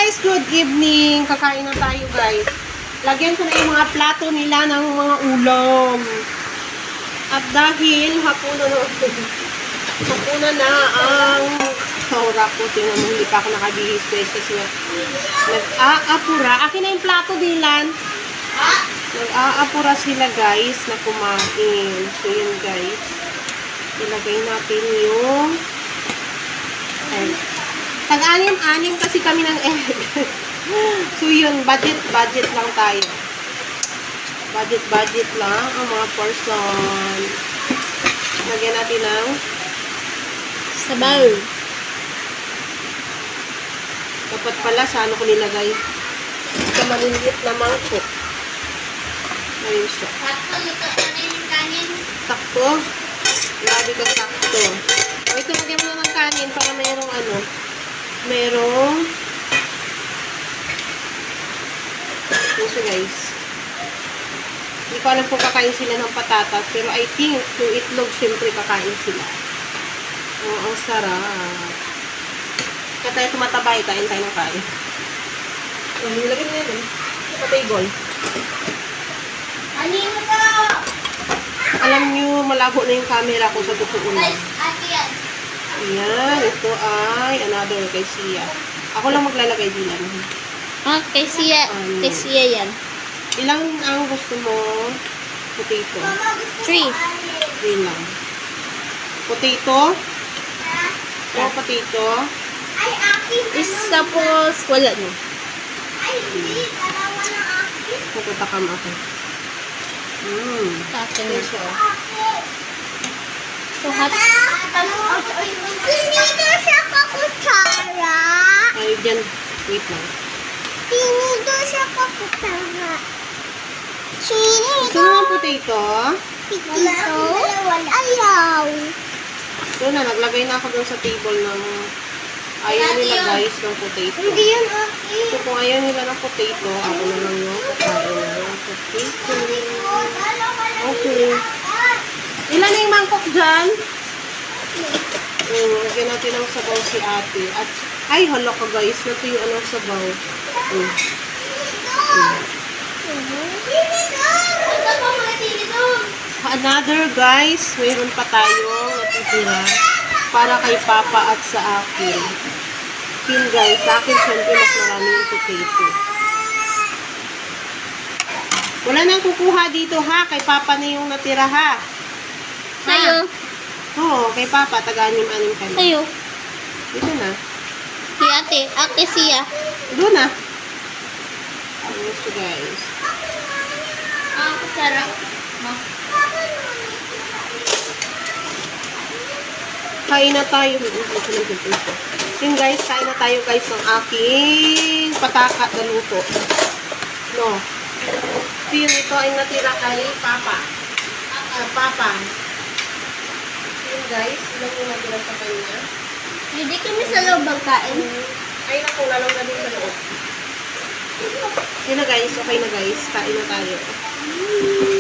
guys, good evening. Kakain na tayo guys. Lagyan ko na yung mga plato nila ng mga ulam. At dahil hapunan na ang saura ko. Tingnan mo, hindi pa ako nakabihis kasi nag-aapura. Akin na yung plato, Dylan. Nag-aapura sila guys na kumain. So yun guys. Ilagay natin yung tag-anim kasi kami ng egg. So yun, budget lang tayo. Budget lang ang mga person. Lagyan natin ng sabaw. Dapat pala sa ano ko nilagay. Sa maliliit na mangkok. Ayun siya. Sakto. Grabe ka sakto. O ito, lagyan mo na ng kanin para mayroong ano. Mayroong so guys. Hindi ko alam kung kakain sila ng patatas. Pero I think yung itlog syempre kakain sila. Oh, ang sarap. Kaya tayo tumatabay. Kain tayo ng kain. Nilagay mo na yun. Sa table. Anino to? Alam nyo, malabo na yung camera ko sa totoo lang. Ayan, ito ay another kay Sia. Ako lang maglalagay din lang. Ah, kay Sia. Kay Sia yan. Ilang ang gusto mo? Potato. 3. Yun lang. Potato? O potato? Isa po, wala no. Puputakam ako. Tatin Ayan na. siya. So hot. Hindi daw siya kakutsara. Ay, dyan. Wait lang. Hindi daw siya kakutsara. Sino Gusto mo ng potato? Pitito? Ayaw. So na, naglagay na ako dun sa table ng ayaw nila guys ng potato. Hindi yan akin. So kung ayaw nila ng potato, ako na lang yung kakain ng potato. Okay. Ilan na yung mangkok dyan? Lagyan natin ng sabaw si ate. At, ay, hala ka guys. Natuyuan ng sabaw. Another guys. Mayroon pa tayong natitira para kay papa at sa akin. Yun guys. Sa akin syempre mas marami yung potato. Wala nang kukuha dito ha. Kay papa na yung natira ha. Sa'yo. Oo, kay papa. Taga-anim-anim ka na. Sa'yo. Dito na. Si ate. Ate Sia. Doon na. Ayun siya guys. Ah, kutsara. Ma. Kain na tayo. Yun guys, kain na tayo guys ng aking pataka na luto. No. Ito ay natira kay papa. Sa papa. Yun guys, ilan yung natira sa kanya. Hindi kami sa loob magkain. Ay naku, lalong na din sa loob. Yun na guys, okay na guys. Kain na tayo.